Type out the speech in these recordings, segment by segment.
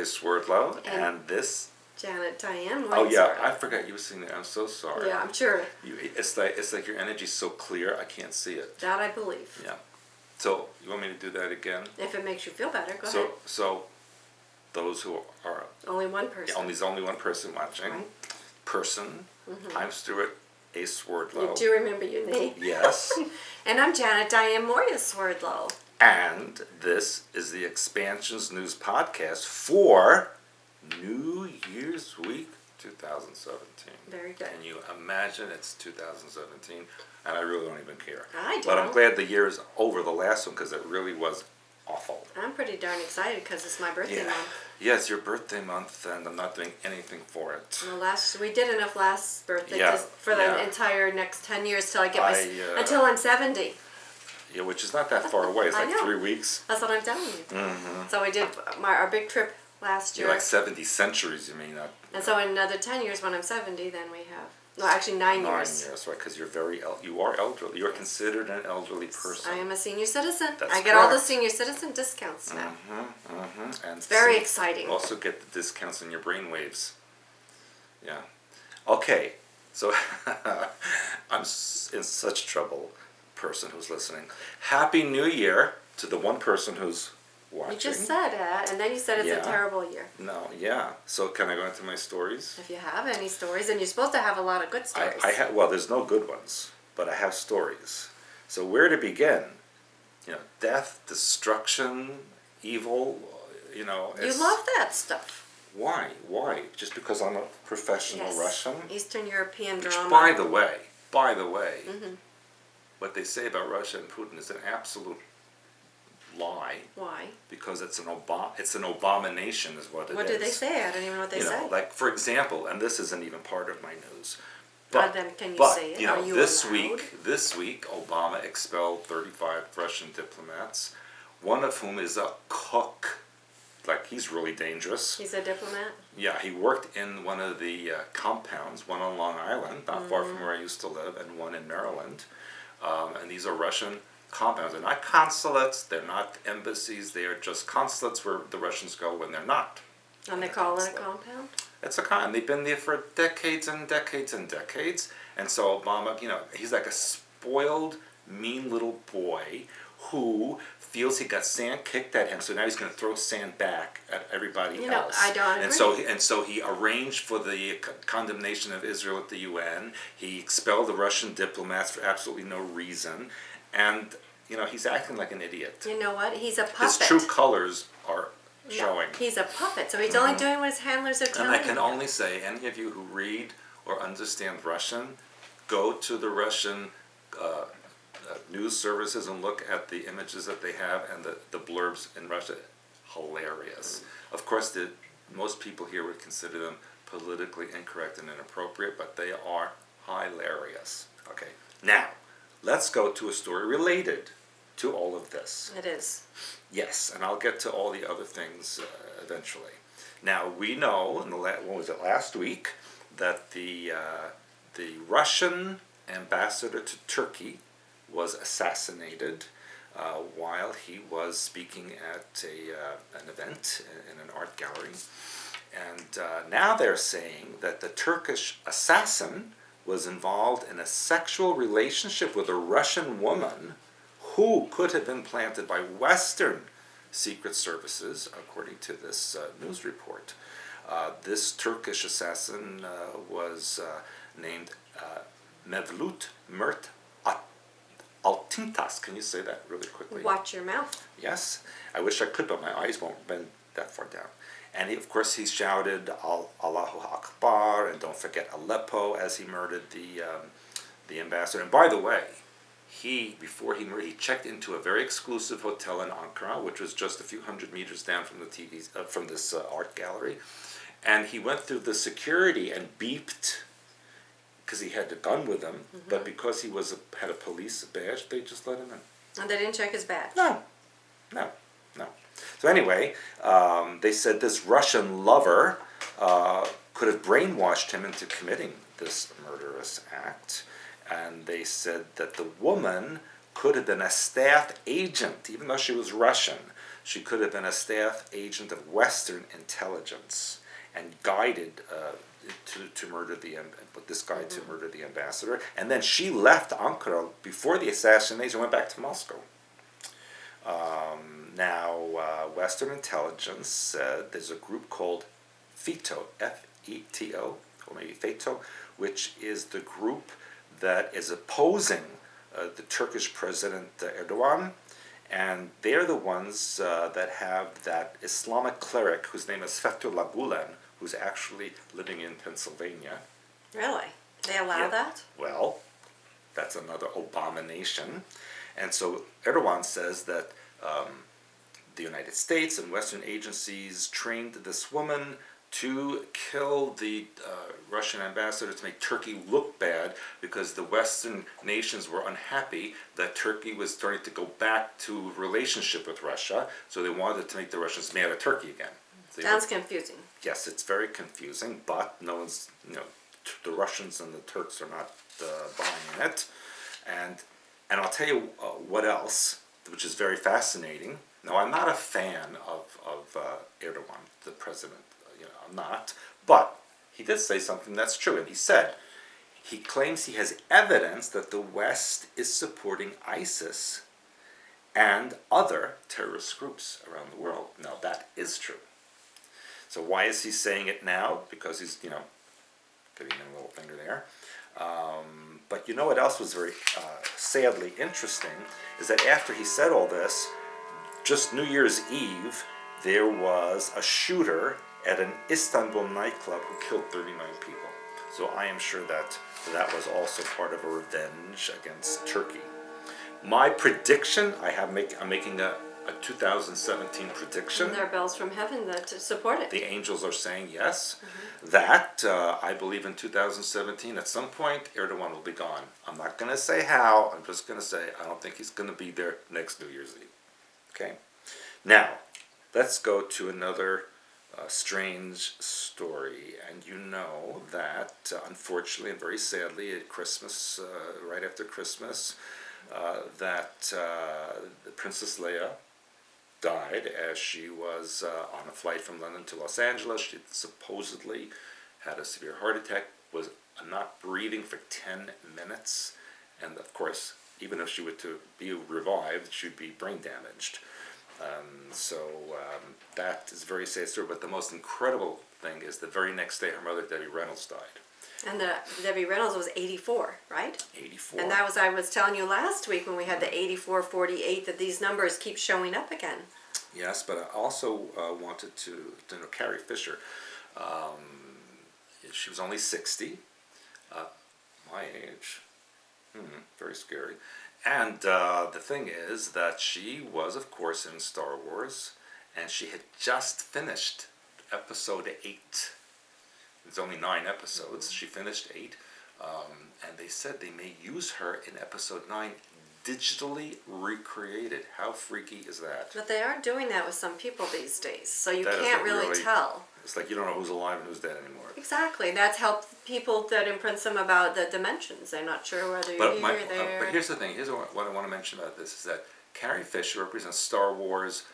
A. Swerdlow, and this... Janet Diane. Oh yeah, I forgot you were singing that. I'm so sorry. Yeah, I'm sure. It's like your energy's so clear, I can't see it. That I believe. Yeah. So, you want me to do that again? If it makes you feel better, go ahead. So, those who are... Only one person. Yeah, there's only one person watching. Right. Person. I'm Stewart A. Swerdlow. You do remember your name. Yes. And I'm Janet Diane Moria Swerdlow. And this is the Expansions News Podcast for New Year's Week 2017. Very good. Can you imagine it's 2017? And I really don't even care. I don't. But I'm glad the year is over the last one because it really was awful. I'm pretty darn excited because it's my birthday month. Yeah, it's your birthday month, and I'm not doing anything for it. Well, we did enough last birthday for the entire next 10 years till I get until I'm 70. Yeah, which is not that far away. It's like 3 weeks. That's what I'm telling you. Mm-hmm. So we did our big trip last year. You're like 70 centuries, you mean? And so in another 10 years, when I'm 70, then we have... No, actually 9 years. 9 years, right, because you are elderly. You are considered an elderly person. I am a senior citizen. That's I get all the senior citizen discounts now. And it's very exciting. You also get the discounts in your brain waves. Yeah. Okay, so I'm in such trouble, person who's listening. Happy New Year to the one person who's watching. You just said it, and then you said it's a terrible year. No, yeah. So can I go into my stories? If you have any stories, and you're supposed to have a lot of good stories. Well, there's no good ones, but I have stories. So where to begin? Death, destruction, evil, You love that stuff. Why? Just because I'm a professional Russian? Eastern European drama. Which, by the way, what they say about Russia and Putin is an absolute lie. Why? Because it's an abomination is what it is. What do they say? I don't even know what they say. Like, for example, and this isn't even part of my news, then can you say it? Are you this allowed? week, Obama expelled 35 Russian diplomats, one of whom is a cook. Like, he's really dangerous. He's a diplomat? Yeah, he worked in one of the compounds, one on Long Island, not far from where I used to live, and one in Maryland. And these are Russian compounds. They're not consulates, they're not embassies, they are just consulates where the Russians go when they're not. And they call it a compound? It's a compound. They've been there for decades and decades and decades. And so Obama, he's like a spoiled, mean little boy who feels he got sand kicked at him, so now he's going to throw sand back at everybody else. I don't agree. And so he arranged for the condemnation of Israel at the UN. He expelled the Russian diplomats for absolutely no reason. And, he's acting like an idiot. You know what? He's a puppet. His true colors are showing. He's a puppet, so he's only doing what his handlers are telling him. And I can only say, any of you who read or understand Russian, go to the Russian news services and look at the images that they have and the blurbs in Russia. Hilarious. Of course, most people here would consider them politically incorrect and inappropriate, but they are hilarious. Okay, now, let's go to a story related to all of this. It is. Yes, and I'll get to all the other things eventually. Now, we know, last week, that the Russian ambassador to Turkey was assassinated while he was speaking at an event in an art gallery. And now they're saying that the Turkish assassin was involved in a sexual relationship with a Russian woman who could have been planted by Western secret services, according to this news report. This Turkish assassin was named Mevlut Mert Altintas. Can you say that really quickly? Watch your mouth. Yes. I wish I could, but my eyes won't bend that far down. And of course he shouted Allahu Akbar, and don't forget Aleppo, as he murdered the ambassador. And by the way, before he murdered, he checked into a very exclusive hotel in Ankara, which was just a few hundred meters down from from this art gallery. And he went through the security and beeped, because he had a gun with him, but because he had a police badge, they just let him in. And they didn't check his badge? No. So anyway, they said this Russian lover could have brainwashed him into committing this murderous act. And they said that the woman could have been a staff agent, even though she was Russian. she could have been a staff agent of Western intelligence and guided to murder put this guy to murder the ambassador. And then she left Ankara before the assassination, went back to Moscow. Western intelligence said there's a group called FETO, F-E-T-O, or maybe FETO, which is the group that is opposing the Turkish President Erdogan, and they're the ones that have that Islamic cleric whose name is Fethullah Gulen, who's actually living in Pennsylvania. Really? They allow that? Well, that's another abomination. And so Erdogan says that the United States and Western agencies trained this woman to kill the Russian ambassador to make Turkey look bad because the Western nations were unhappy that Turkey was starting to go back to relationship with Russia, so they wanted to make the Russians mad at Turkey again. Sounds confusing. Yes, it's very confusing, but no one's, the Russians and the Turks are not buying it. And I'll tell you what else, which is very fascinating. Now, I'm not a fan of Erdogan, the president. I'm not. But he did say something that's true. And he said, he claims he has evidence that the West is supporting ISIS and other terrorist groups around the world. Now, that is true. So why is he saying it now? Because he's, giving him a little finger there. But you know what else was very sadly interesting is that after he said all this, just New Year's Eve, there was a shooter at an Istanbul nightclub who killed 39 people. So I am sure that was also part of a revenge against Turkey. My prediction, I'm making a 2017 prediction. And there are bells from heaven that support it. The angels are saying yes. That, I believe in 2017, at some point, Erdogan will be gone. I'm not going to say how, I'm just going to say I don't think he's going to be there next New Year's Eve. Okay? Now, let's go to another strange story. And you know that, unfortunately and very sadly, at Christmas, right after Christmas, that Princess Leia died as she was on a flight from London to Los Angeles. She supposedly had a severe heart attack, was not breathing for 10 minutes, and of course, even if she were to be revived, she'd be brain damaged. That is a very sad story, but the most incredible thing is the very next day her mother, Debbie Reynolds, died. And Debbie Reynolds was 84, right? 84. And that was, I was telling you last week when we had the 84, 48, that these numbers keep showing up again. Yes, but I also wanted to know Carrie Fisher. She was only 60, my age. Very scary. And the thing is that she was, of course, in Star Wars, and she had just finished episode 8. There's only 9 episodes. She finished 8. And they said they may use her in episode 9 digitally recreated. How freaky is that? But they are doing that with some people these days, so you can't really tell. It's like you don't know who's alive and who's dead anymore. Exactly. That's helped people that imprints them about the dimensions. They're not sure whether you're here or there. But here's the thing. Here's what I want to mention about this is that Carrie Fisher represents Star Wars,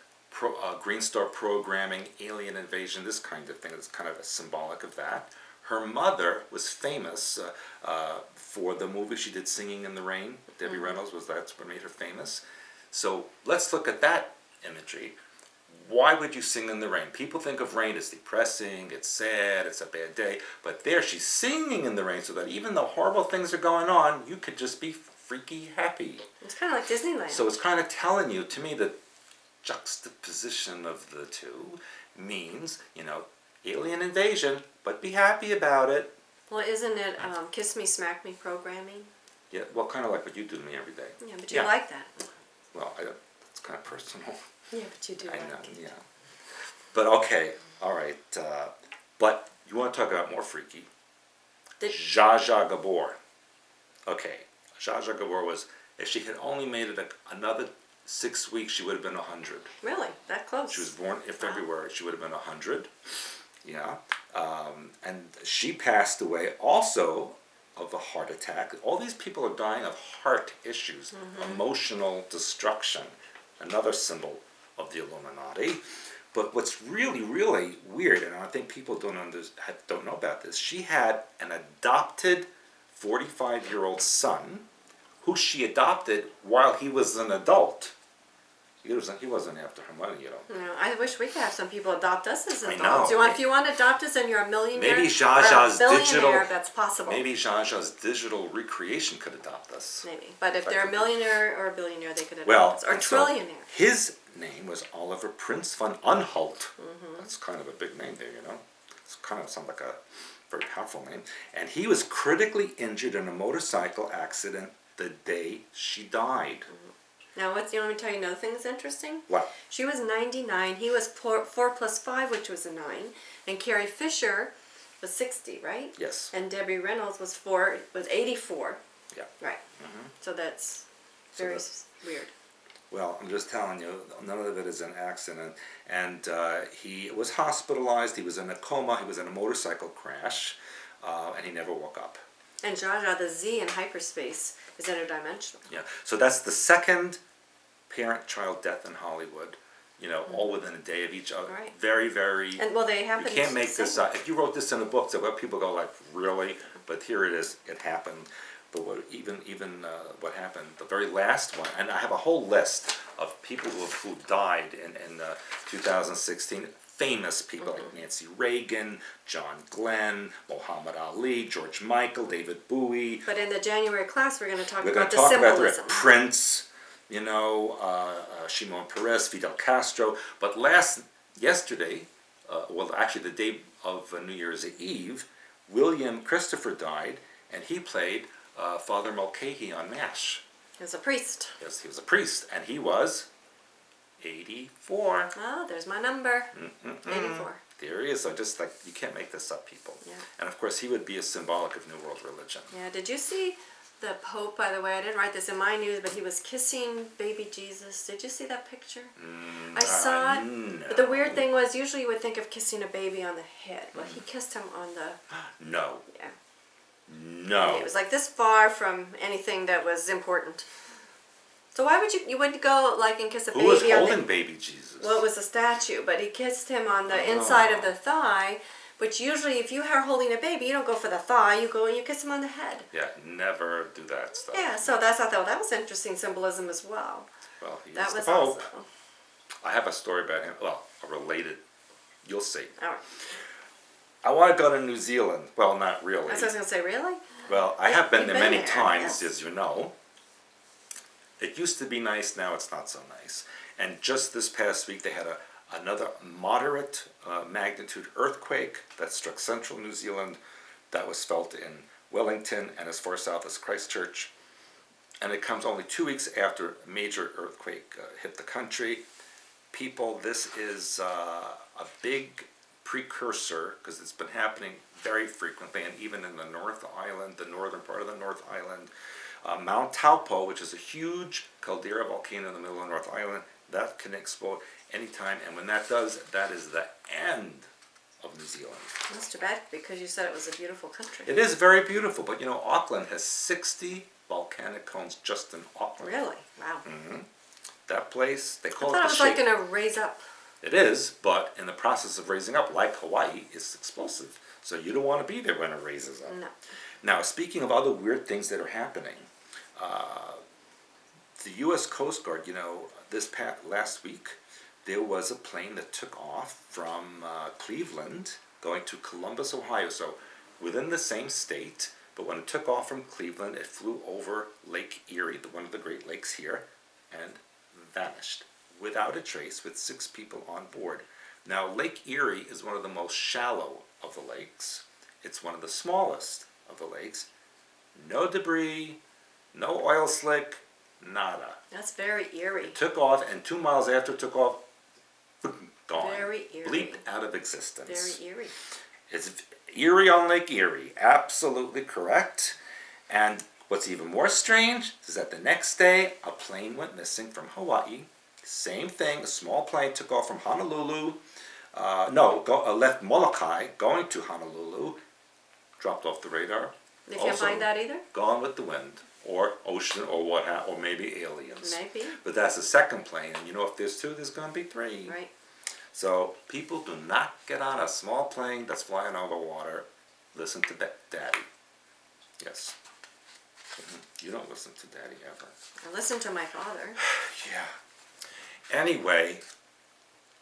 Green Star programming, alien invasion, this kind of thing. It's kind of symbolic of that. Her mother was famous for the movie she did, Singing in the Rain. Debbie Reynolds that's what made her famous. So let's look at that imagery. Why would you sing in the rain? People think of rain as depressing, it's sad, it's a bad day. But there she's singing in the rain so that even though horrible things are going on, you could just be freaky happy. It's kind of like Disneyland. So it's kind of telling you, to me, the juxtaposition of the two means, alien invasion, but be happy about it. Well, isn't it kiss me, smack me programming? Yeah, well, kind of like what you do to me every day. Yeah, but you like that. Well, it's kind of personal. Yeah, but you do like it. Yeah. But okay, all right. But you want to talk about more freaky? Zsa Zsa Gabor. Okay, Zsa Zsa Gabor was, if she had only made it another 6 weeks, she would have been 100. Really? That close? She was born in February. She would have been 100. Yeah. And she passed away also of a heart attack. All these people are dying of heart issues, emotional destruction, another symbol of the Illuminati. But what's really, really weird, and I think people don't know about this, she had an adopted 45-year-old son who she adopted while he was an adult. He wasn't after her money, you know. No, I wish we could have some people adopt us as adults. I know. If you want to adopt us and you're a millionaire maybe or a billionaire, digital, that's possible. Maybe Zsa Zsa's digital recreation could adopt us. Maybe. But if they're a millionaire or a billionaire, they could adopt us. Or trillionaire. So his name was Oliver Prince von Unholt. That's kind of a big name there, you know. It's kind of sounds like a very powerful name. And he was critically injured in a motorcycle accident the day she died. Now, you want me to tell you another thing that's interesting? What? She was 99. He was 4 plus 5, which was a 9. And Carrie Fisher was 60, right? Yes. And Debbie Reynolds was 84. Yeah. Right. So that's very weird. Well, I'm just telling you, none of it is an accident. And he was hospitalized. He was in a coma. He was in a motorcycle crash. And he never woke up. And Zsa Zsa, the Z in hyperspace, is interdimensional. Yeah. So that's the second parent-child death in Hollywood. You know, all within a day of each other. Right. Very, very. And well, they happen. You can't make this up. If you wrote this in a book, so what people go like, really? But here it is. It happened. But what happened? The very last one, and I have a whole list of people who died in 2016. Famous people like Nancy Reagan, John Glenn, Muhammad Ali, George Michael, David Bowie. But in the January class, we're going to talk We're about the going to talk symbolism. about Prince, you know, Shimon Peres, Fidel Castro. But yesterday, actually the day of New Year's Eve, William Christopher died, and he played Father Mulcahy on MASH. He was a priest. Yes, he was a priest, and he was 84. Oh, there's my number. 84. There he is. So just like, you can't make this up, people. Yeah. And of course, he would be a symbolic of New World religion. Yeah, did you see the Pope, by the way? I didn't write this in my news, but he was kissing baby Jesus. Did you see that picture? I saw it. No. But the weird thing was, usually you would think of kissing a baby on the head. Well, he kissed him on the... No. Yeah. No. It was like this far from anything that was important. So why would you wouldn't go like and kiss a baby? Who was holding baby Jesus? Well, it was a statue, but he kissed him on the inside of the thigh, which usually if you are holding a baby, you don't go for the thigh, you go and you kiss him on the head. Yeah, never do that stuff. Yeah, so I thought that was interesting symbolism as well. Well, he's that the was Pope. also. I have a story about him. Well, a related. You'll see. All right. I want to go to New Zealand. Well, not really. That's what I was going to say, really? Well, I have been there many times, yes. as you know. It used to be nice, now it's not so nice. And just this past week, they had another moderate magnitude earthquake that struck central New Zealand. That was felt in Wellington and as far south as Christchurch. And it comes only 2 weeks after a major earthquake hit the country. People, this is a big precursor, because it's been happening very frequently, and even in the North Island, the northern part of the North Island. Mount Taupo, which is a huge caldera volcano in the middle of North Island, that can explode anytime, and when that does, that is the end of New Zealand. That's too bad, because you said it was a beautiful country. It is very beautiful, but you know, Auckland has 60 volcanic cones just in Auckland. Really? Wow. That place, they call I thought it it was like going to raise up. It is, but in the process of raising up, like Hawaii, it's explosive. So you don't want to be there when it raises up. No. Now, speaking of other weird things that are happening, the U.S. Coast Guard, you know, last week, there was a plane that took off from Cleveland going to Columbus, Ohio. So within the same state, but when it took off from Cleveland, it flew over Lake Erie, one of the Great Lakes here, and vanished without a trace with 6 people on board. Now, Lake Erie is one of the most shallow of the lakes. It's one of the smallest of the lakes. No debris, no oil slick, nada. That's very eerie. It took off, and 2 miles after it took off, gone. Very eerie. Bleeped out of existence. Very eerie. It's Erie on Lake Erie. Absolutely correct. And what's even more strange is that the next day, a plane went missing from Hawaii. Same thing, a small plane took off from Honolulu. Left Molokai, going to Honolulu, dropped off the radar, You can't find that either? Gone with the Wind, or Ocean, or or maybe Aliens. Maybe. But that's the second plane, and if there's two, there's going to be three. Right. So people do not get on a small plane that's flying over water. Listen to Daddy. Yes. You don't listen to Daddy ever. I listen to my father. Yeah. Anyway,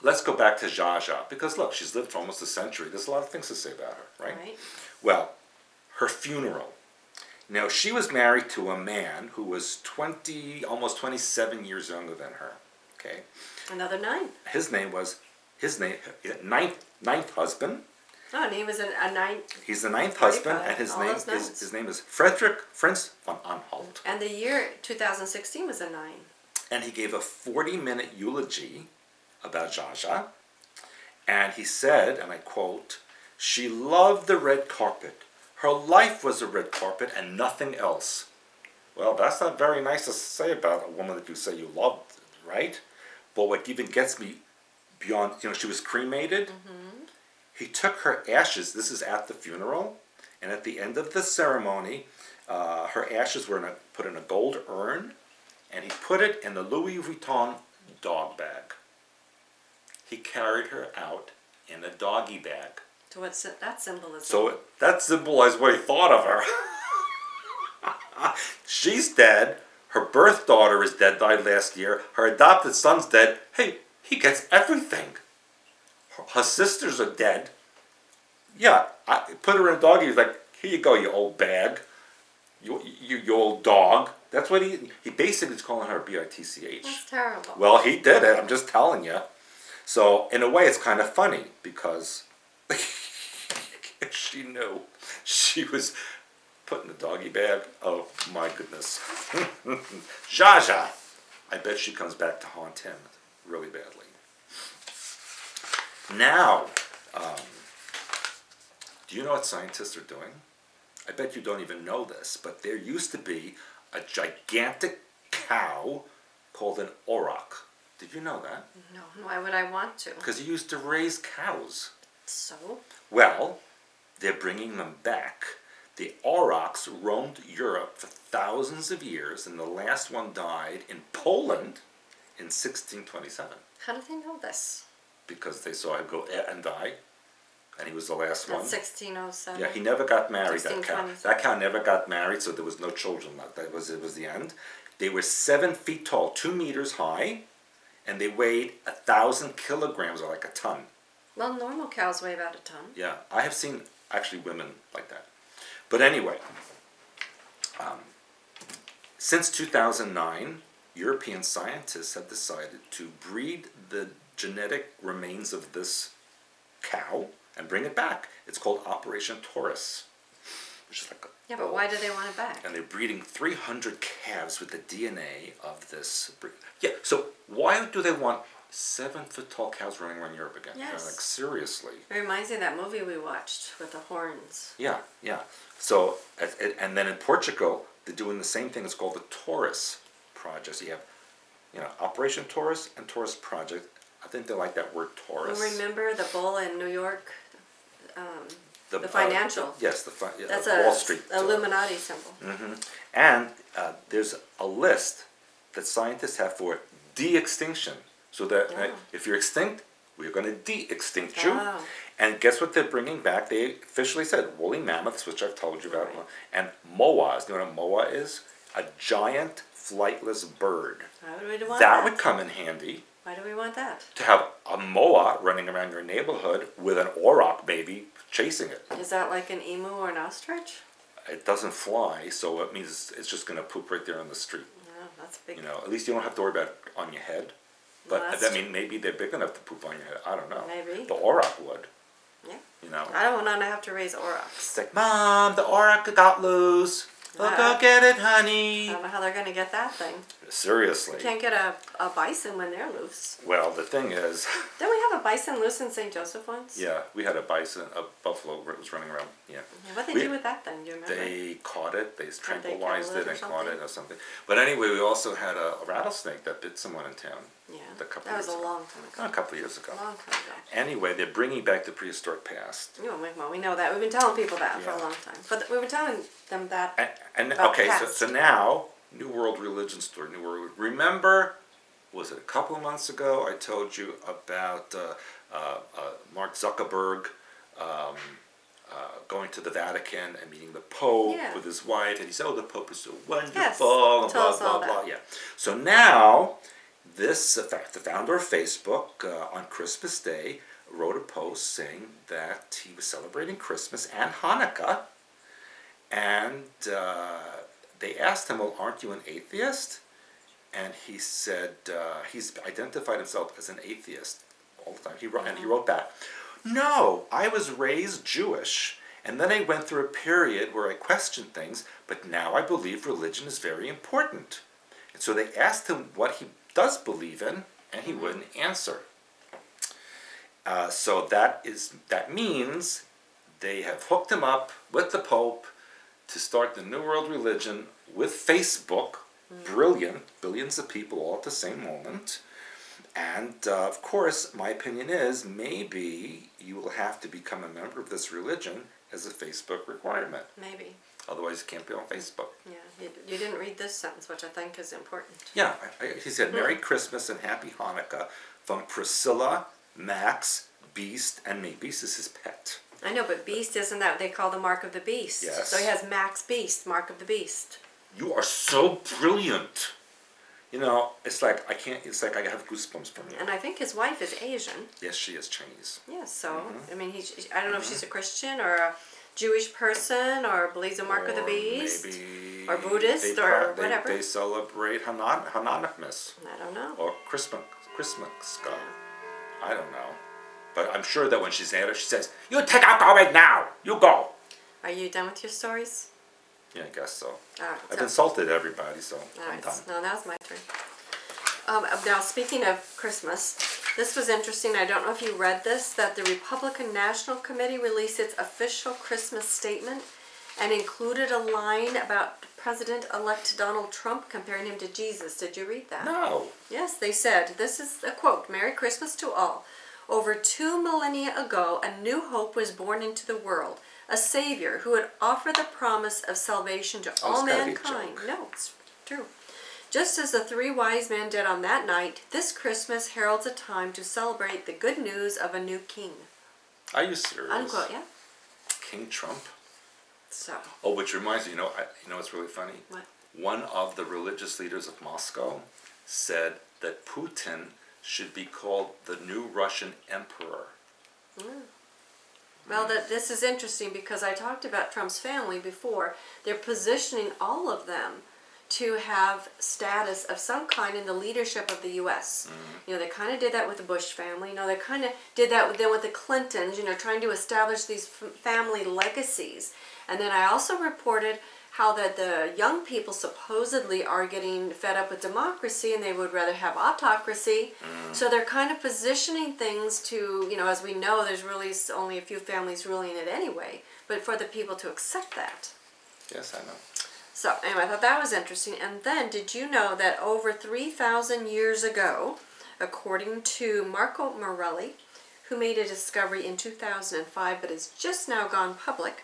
let's go back to Zsa Zsa, because look, she's lived for almost a century. There's a lot of things to say about her, right? Right. Well, her funeral. Now, she was married to a man who was almost 27 years younger than her. Okay. Another 9. His ninth husband. Oh, and he was a 9. He's the 9th husband, and his name is Frederick Prince von Anhalt. And the year 2016 was a 9. And he gave a 40-minute eulogy about Zsa Zsa, and he said, and I quote, "She loved the red carpet. Her life was a red carpet and nothing else." Well, that's not very nice to say about a woman that you say you loved, right? But what even gets me beyond, she was cremated. Mm-hmm. He took her ashes. This is at the funeral, and at the end of the ceremony, her ashes were put in a gold urn, and he put it in the Louis Vuitton dog bag. He carried her out in a doggy bag. So what's that symbolism? So that symbolized what he thought of her. She's dead. Her birth daughter is dead, died last year. Her adopted son's dead. Hey, he gets everything. Her sisters are dead. Yeah, I put her in a doggy. He's like, "Here you go, you old bag. You old dog." That's what he basically is calling her bitch. That's terrible. Well, he did it. I'm just telling you. So in a way, it's kind of funny because she knew she was put in a doggy bag. Oh my goodness. Zsa Zsa. I bet she comes back to haunt him really badly. Now, do you know what scientists are doing? I bet you don't even know this, but there used to be a gigantic cow called an auroch. Did you know that? No, why would I want to? Because you used to raise cows. So? Well, they're bringing them back. The aurochs roamed Europe for thousands of years, and the last one died in Poland in 1627. How did they know this? Because they saw him go and die, and he was the last one. That's 1607. Yeah, he never got married, that cow. 1627. That cow never got married, so there was no children left. It was the end. They were 7 feet tall, 2 meters high, and they weighed 1,000 kilograms, or like a ton. Well, normal cows weigh about a ton. Yeah, I have seen actually women like that. But anyway, since 2009, European scientists have decided to breed the genetic remains of this cow and bring it back. It's called Operation Taurus, which is like Yeah, but why do they want it back? and they're breeding 300 calves with the DNA of this breed. Yeah, so why do they want 7-foot-tall cows running around Europe again? Yes. Like, seriously. It reminds me of that movie we watched with the horns. Yeah. So, and then in Portugal, they're doing the same thing. It's called the Taurus Project. So you have, Operation Taurus and Taurus Project. I think they like that word Taurus. Well, remember the bull in New York? The financial. Yes, That's Wall Street. a Illuminati symbol. Mm-hmm. And there's a list that scientists have for de-extinction. So that if you're extinct, we're going to de-extinct you. Oh. And guess what they're bringing back? They officially said woolly mammoths, which I've told you about, Right. and moas. You know what a moa is? A giant flightless bird. Why would we want That would come in handy. Why do we want that? To have a moa running around your neighborhood with an auroch baby chasing it. Is that like an emu or an ostrich? It doesn't fly, so it means it's just going to poop right there on the street. No, that's big. At least you don't have to worry about it on your head. But Well, that's maybe they're big enough to poop on your head. I don't know. Maybe. The auroch would. Yeah. I don't want to have to raise aurochs. It's like, Mom, the auroch got loose. We'll go get it, honey. I don't know how they're going to get that thing. Seriously. You can't get a bison when they're loose. Well, the thing is... Didn't we have a bison loose in St. Joseph once? Yeah, we had a bison, a buffalo that was running around. Yeah. What did they do with that thing? Do you remember? They caught it. They they tranquilized kill it it or and caught something? it or something. But anyway, we also had a rattlesnake that bit someone in town. Yeah. a couple That was years a ago. long time ago. A couple of years ago. A long time ago. Anyway, they're bringing back the prehistoric past. Well, we know that. We've been telling people that for a Yeah. long time. But we've been telling them that. And About okay, past. so now, New World religion story. New World. Remember, was it a couple of months ago? I told you about Mark Zuckerberg going to the Vatican and meeting the Pope Yeah. with his wife, and he said, "Oh, the Pope is so wonderful," Yes. and Tell blah us all blah blah. that. Yeah. So now, this the founder of Facebook on Christmas Day wrote a post saying that he was celebrating Christmas and Hanukkah, and they asked him, "Well, aren't you an atheist?" And he said he's identified himself as an atheist all the time. And he wrote back, "No, I was raised Jewish, and then I went through a period where I questioned things, but now I believe religion is very important." And so they asked him what he does believe in, and he wouldn't answer. So that means they have hooked him up with the Pope to start the New World religion with Facebook. Brilliant, billions of people all at the same moment. And of course, my opinion is maybe you will have to become a member of this religion as a Facebook requirement. Maybe. Otherwise, you can't be on Facebook. Yeah. You didn't read this sentence, which I think is important. Yeah, he said, "Merry Christmas and Happy Hanukkah from Priscilla, Max, Beast, and me." Beast is his pet. I know, but beast isn't that what they call the mark of the beast? Yes. So he has Max Beast, mark of the beast. You are so brilliant. You know, it's like I have goosebumps from you. And I think his wife is Asian. Yes, she is Chinese. Yeah, so, I mean, I don't know if she's a Christian or a Jewish person or believes the mark of the beast. Maybe or Buddhist or whatever. They celebrate Hanukkah I don't know. or Christmas. I don't know. But I'm sure that when she's at her, she says, "You take out garbage now. You go." Are you done with your stories? Yeah, I guess so. All right. I've insulted everybody, so All I'm right. done. No, that was my turn. Now, speaking of Christmas, this was interesting. I don't know if you read this, that the Republican National Committee released its official Christmas statement and included a line about President-elect Donald Trump comparing him to Jesus. Did you read that? No. Yes, they said, this is a quote, "Merry Christmas to all. Over 2 millennia ago, a new hope was born into the world, a Savior who would offer the promise of salvation to all it's gotta be a mankind." joke. No, it's true. "Just as the 3 wise men did on that night, this Christmas heralds a time to celebrate the good news of a new king." Are you serious? Unquote, yeah. King Trump? So, Oh, which reminds me, you know what's really funny? what? One of the religious leaders of Moscow said that Putin should be called the new Russian emperor. Well, this is interesting because I talked about Trump's family before. They're positioning all of them to have status of some kind in the leadership of the U.S. You know, they kind of did that with the Bush family. You know, they kind of did that with the Clintons, you know, trying to establish these family legacies. And then I also reported how that the young people supposedly are getting fed up with democracy and they would rather have autocracy. So they're kind of positioning things to, you know, as we know, there's really only a few families ruling it anyway, but for the people to accept that. Yes, I know. So anyway, I thought that was interesting. And then, did you know that over 3,000 years ago, according to Marco Morelli, who made a discovery in 2005 but has just now gone public,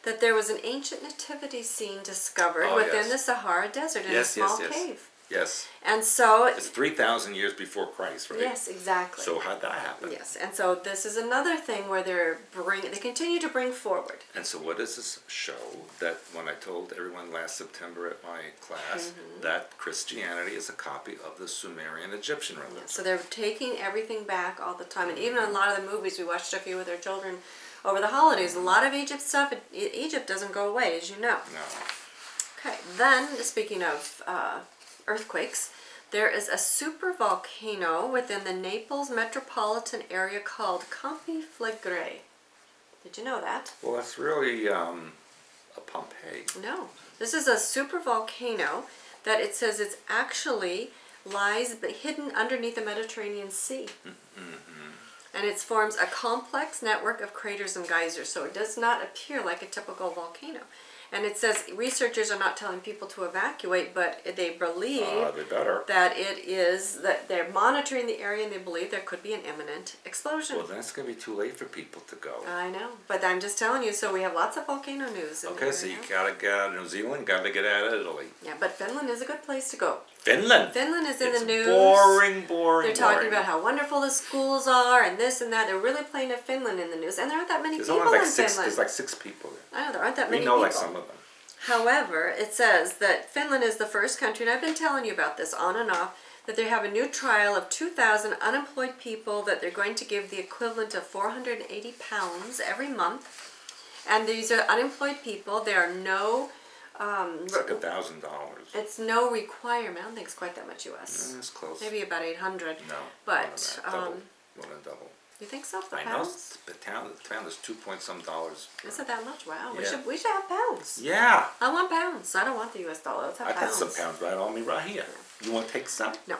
that there was an ancient nativity scene discovered within the Sahara Desert in a small cave. Yes. And so It's 3,000 years before Christ, right? yes, exactly. So how'd that happen? Yes, and so this is another thing where they continue to bring forward. And so what does this show? That when I told everyone last September at my class that Christianity is a copy of the Sumerian Egyptian religion. So they're taking everything back all the time. And even in a lot of the movies, we watched a few with our children over the holidays, a lot of Egypt stuff, Egypt doesn't go away, as you know. No. Okay, then, speaking of earthquakes, there is a supervolcano within the Naples metropolitan area called Campi Flegrei. Did you know that? Well, that's really a Pompeii. No. This is a supervolcano that it says it's actually lies hidden underneath the Mediterranean Sea. And it forms a complex network of craters and geysers, so it does not appear like a typical volcano. And it says researchers are not telling people to evacuate, but they believe They better. that that they're monitoring the area and they believe there could be an imminent explosion. Well, then it's going to be too late for people to go. I know, but I'm just telling you, so we have lots of volcano news. Okay, so you got to get out of New Zealand, got to get out of Italy. Yeah, but Finland is a good place to go. Finland? Finland is in It's the news. boring. They're talking about how wonderful the schools are and this and that. They're really playing at Finland in the news. And there aren't that many There's people only like in six. Finland. There's like 6 people there. I know, there aren't that many We know people. like some of them. However, it says that Finland is the first country, and I've been telling you about this on and off, that they have a new trial of 2,000 unemployed people that they're going to give the equivalent of £480 every month. And these are unemployed people. There are no... It's like $1,000. It's no requirement. I don't think it's quite that much US. It's close. Maybe about 800. No. But more than double. you think so? The I know. pounds? The pound is $2 dollars. Is it that much? Wow. Yeah. We should have pounds. Yeah. I want pounds. I don't want the US dollar. Let's have I got pounds. some pounds right on me right here. You want to take some? No.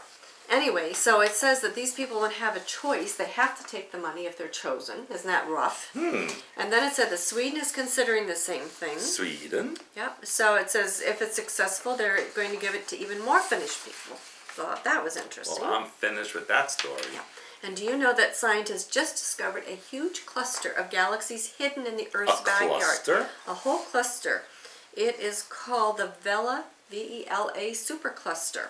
Anyway, so it says that these people don't have a choice. They have to take the money if they're chosen. Isn't that rough? And then it said that Sweden is considering the same thing. Sweden? Yep. So it says if it's successful, they're going to give it to even more Finnish people. Thought that was interesting. Well, I'm finished with that story. Yeah. And do you know that scientists just discovered a huge cluster of galaxies hidden in the Earth's backyard? Cluster? A whole cluster. It is called the Vela, V-E-L-A supercluster.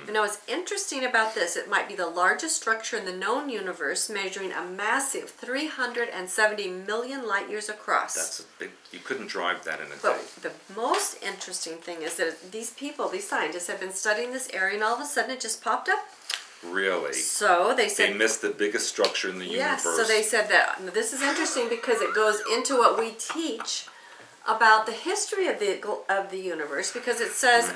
You know, what's interesting about this, it might be the largest structure in the known universe, measuring a massive 370 million light years across. That's a big, you couldn't drive that in a day. But the most interesting thing is that these people, these scientists, have been studying this area, and all of a sudden it just popped up. Really? So they said... They missed the biggest structure in the Yes, universe. so they said that this is interesting because it goes into what we teach about the history of the universe, because it says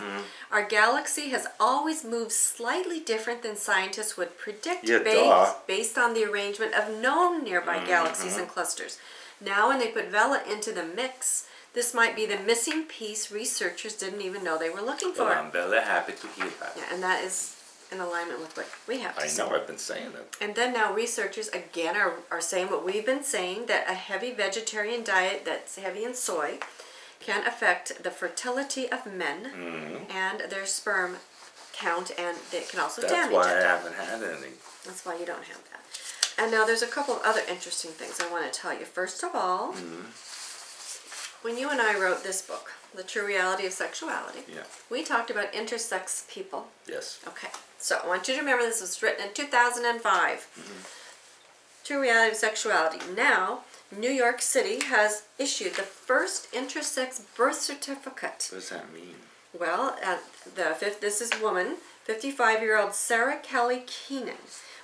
our galaxy has always moved slightly different than scientists would predict based on the arrangement of known nearby galaxies and clusters. Now when they put Vela into the mix, this might be the missing piece researchers didn't even know they were looking for. Well, I'm very happy to hear that. Yeah, and that is in alignment with what we have to say. I know, I've been saying it. And then now researchers again are saying what we've been saying, that a heavy vegetarian diet that's heavy in soy can affect the fertility of men and their sperm count, and it can also damage it. That's why I haven't had any. That's why you don't have that. And now there's a couple of other interesting things I want to tell you. First of all, when you and I wrote this book, The True Reality of Sexuality, we talked about intersex people. Yes. Okay, so I want you to remember this was written in 2005. True Reality of Sexuality. Now, New York City has issued the first intersex birth certificate. What does that mean? Well, this is woman, 55-year-old Sarah Kelly Keenan,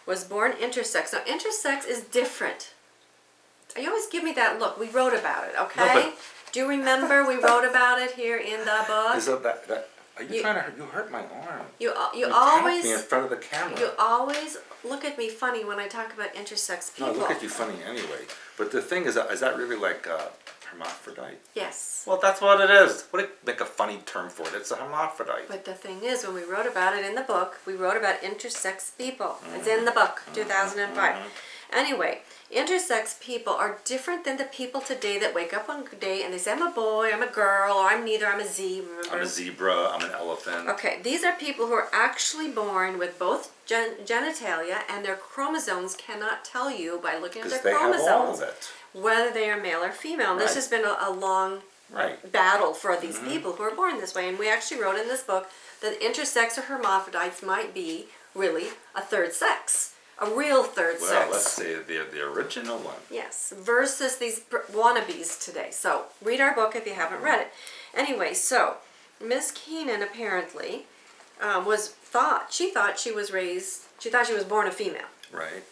was born intersex. Now, intersex is different. You always give me that look. We wrote about it, okay? No, do you remember we wrote about it here in the book? Is that are you trying to hurt? You hurt my arm. You always me in front of the camera. You always look at me funny when I talk about intersex people. No, I look at you funny anyway. But the thing is that really like hermaphrodite? Yes. Well, that's what it is. What do you make a funny term for it? It's a hermaphrodite. But the thing is, when we wrote about it in the book, we wrote about intersex people. It's in the book, 2005. Anyway, intersex people are different than the people today that wake up one day and they say, I'm a boy, I'm a girl, or I'm neither, I'm a Z. Remember? I'm a zebra, I'm an elephant. Okay, these are people who are actually born with both genitalia, and their chromosomes cannot tell you by looking at their chromosomes have all of it. whether they are male or female. And this has been a long battle for these people who are born this way. And we actually wrote in this book that intersex or hermaphrodites might be really a third sex. A real third sex. Well, let's say the original one. Yes, versus these wannabes today. So, read our book if you haven't read it. Anyway, so, Miss Keenan apparently thought she was born a female. Right.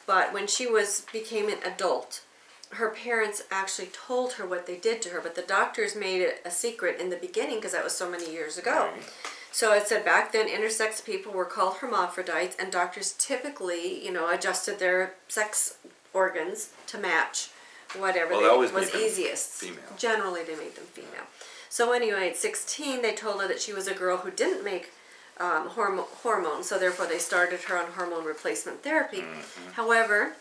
But when she became an adult, her parents actually told her what they did to her, but the doctors made it a secret in the beginning because that was so many years ago. Right. So it said back then intersex people were called hermaphrodites, and doctors typically, adjusted their sex organs to match whatever was easiest. Female. Generally, they made them female. So anyway, at 16, they told her that she was a girl who didn't make hormones, so therefore they started her on hormone replacement therapy. However,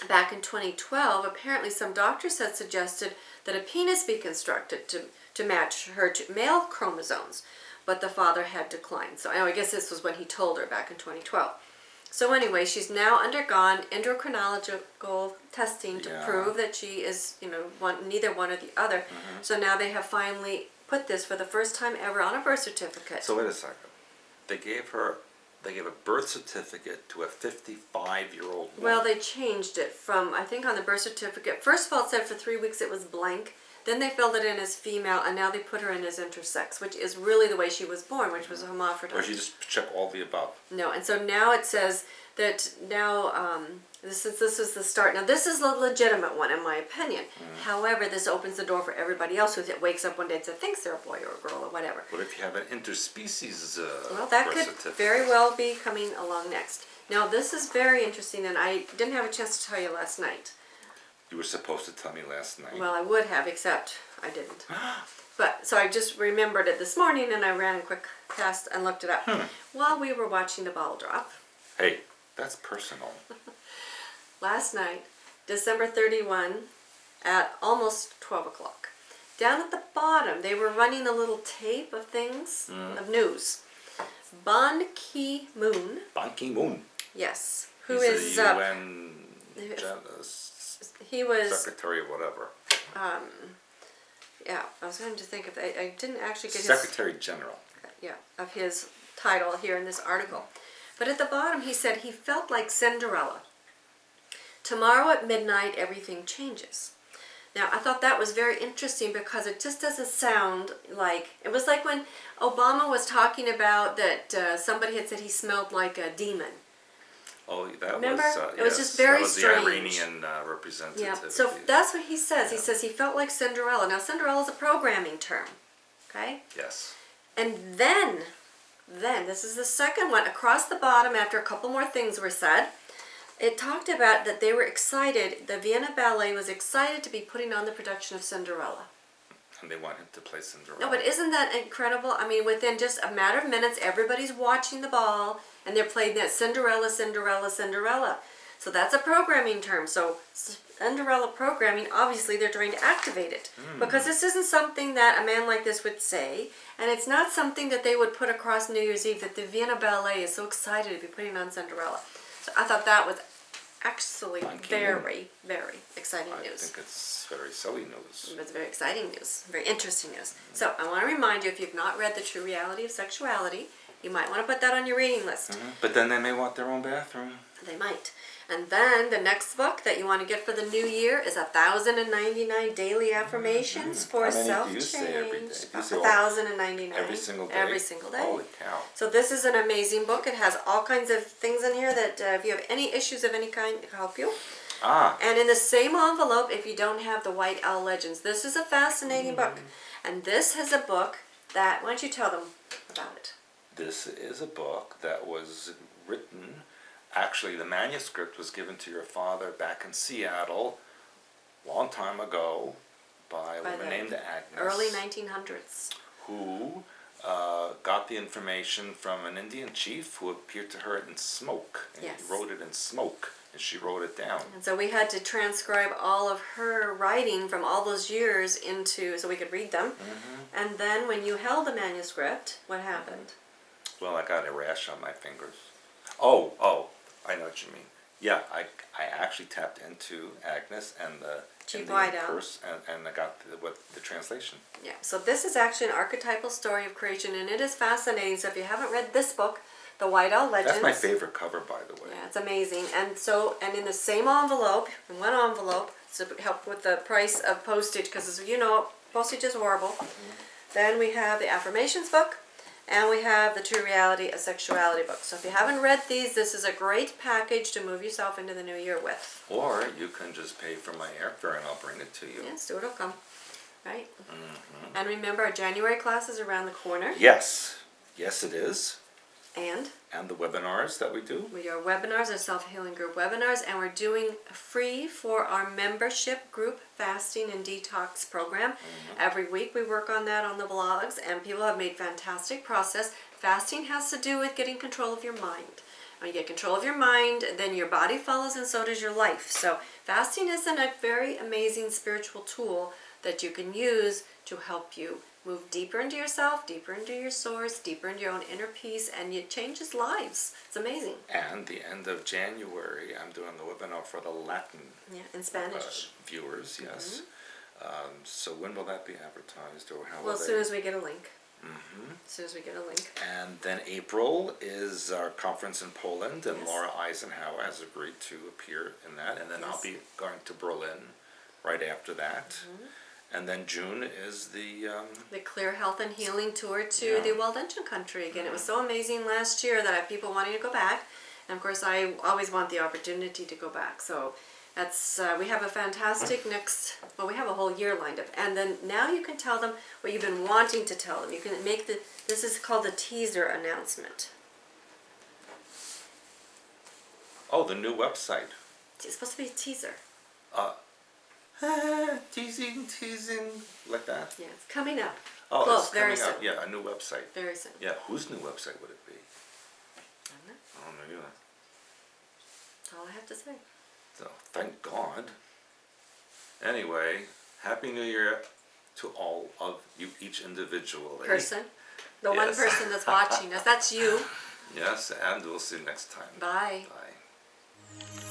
back in 2012, apparently some doctors had suggested that a penis be constructed to match her male chromosomes, but the father had declined. So I guess this was when he told her back in 2012. So anyway, she's now undergone endocrinological testing to prove that she is, neither one or the other. So now they have finally put this for the first time ever on a birth certificate. So wait a second. They gave a birth certificate to a 55-year-old woman. Well, they changed it from, I think on the birth certificate, first of all it said for 3 weeks it was blank. Then they filled it in as female, and now they put her in as intersex, which is really the way she was born, which was a hermaphrodite. Or she just check all the above. No, and so now it says that now this is the start. Now this is a legitimate one in my opinion. However, this opens the door for everybody else who wakes up one day and thinks they're a boy or a girl or whatever. What if you have an interspecies Well, that birth could certificate? very well be coming along next. Now this is very interesting, and I didn't have a chance to tell you last night. You were supposed to tell me last night. Well, I would have, except I didn't. But so I just remembered it this morning, and I ran quick past and looked it up while we were watching the ball drop. Hey, that's personal. Last night, December 31, at almost 12 o'clock. Down at the bottom, they were running a little tape of things, of news. Ban Ki-moon. Ban Ki-moon. Yes. He's the UN he was secretary of whatever. Yeah, I was going to think of I didn't actually get Secretary General. of his title here in this article. But at the bottom he said he felt like Cinderella. Tomorrow at midnight everything changes. Now I thought that was very interesting because it just doesn't sound like, it was like when Obama was talking about that somebody had said he smelled like a demon. Oh, that Remember? was, It was just very that was strange. the Iranian representative. Yeah, so that's what he says. He says he felt like Cinderella. Now Cinderella is a programming term, okay? Yes. And then this is the second one, across the bottom after a couple more things were said, it talked about that they were excited, the Vienna Ballet was excited to be putting on the production of Cinderella. And they want him to play Cinderella. No, but isn't that incredible? I mean, within just a matter of minutes, everybody's watching the ball, and they're playing that Cinderella, Cinderella, Cinderella. So that's a programming term. So Cinderella programming, obviously they're trying to activate it. Because this isn't something that a man like this would say, and it's not something that they would put across New Year's Eve, that the Vienna Ballet is so excited to be putting on Cinderella. So I thought that was actually very, very exciting news. I think it's very silly news. It's very exciting news, very interesting news. So I want to remind you, if you've not read The True Reality of Sexuality, you might want to put that on your reading list. But then they may want their own bathroom. They might. And then the next book that you want to get for the new year is 1,099 Daily Affirmations for How many Self-Change. do you say every day? Do you say 1,099. every single day? Every single day. Holy cow. So this is an amazing book. It has all kinds of things in here that if you have any issues of any kind, it can help you. And in the same envelope, if you don't have the White Owl Legends, this is a fascinating book. And this is a book that, why don't you tell them about it? This is a book that was written, actually the manuscript was given to your father back in Seattle a long time ago by a woman named Agnes. Early 1900s. Who got the information from an Indian chief who appeared to her in smoke. And Yes. he wrote it in smoke, and she wrote it down. And so we had to transcribe all of her writing from all those years into, so we could read them. And then when you held the manuscript, what happened? Well, I got a rash on my fingers. Oh, I know what you mean. Yeah, I actually tapped into Agnes and the Chief Indian Whiteowl. curse, and I got the translation. Yeah, so this is actually an archetypal story of creation, and it is fascinating. So if you haven't read this book, The White Owl Legends. That's my favorite cover, by the way. Yeah, it's amazing. And so, and in the same envelope, in one envelope, to help with the price of postage, because as you know, postage is horrible. Then we have the Affirmations book, and we have the True Reality of Sexuality book. So if you haven't read these, this is a great package to move yourself into the new year with. Or you can just pay for my airfare and I'll bring it to you. Yeah, Stewart will come. Right? And remember, our January class is around the corner. Yes. Yes, it is. And the webinars that we do. we do our webinars, our self-healing group webinars, and we're doing free for our membership group fasting and detox program. Every week we work on that on the blogs, and people have made fantastic progress. Fasting has to do with getting control of your mind. When you get control of your mind, then your body follows, and so does your life. So fasting is a very amazing spiritual tool that you can use to help you move deeper into yourself, deeper into your source, deeper into your own inner peace, and it changes lives. It's amazing. And the end of January, I'm doing the webinar for the Latin In Spanish. viewers, yes. So when will that be advertised, or how will Well, as they? soon as we get a link. As soon as we get a link. And then April is our conference in Poland, and Yes. Laura Eisenhower has agreed to appear in that. And then I'll Yes. be going to Berlin right after that. And then June is the The Clear Health and Healing Tour to Yeah. the Waldensian country. Again, it was so amazing last year that I have people wanting to go back. And of course, I always want the opportunity to go back. So that's we have a fantastic we have a whole year lined up. And then now you can tell them what you've been wanting to tell them. You can make this is called the teaser announcement. the new website. It's supposed to be a teaser. Teasing, like that. Yeah, it's coming up. Oh, Close, it's very coming up. soon. Yeah, a new website. Very soon. Yeah, whose new website would it be? I don't know. I don't know either. That's all I have to say. So thank God. Anyway, Happy New Year to all of you, each individually. Person. The one Yes. person that's watching us. That's you. Yes, and we'll see you next time. Bye. Bye.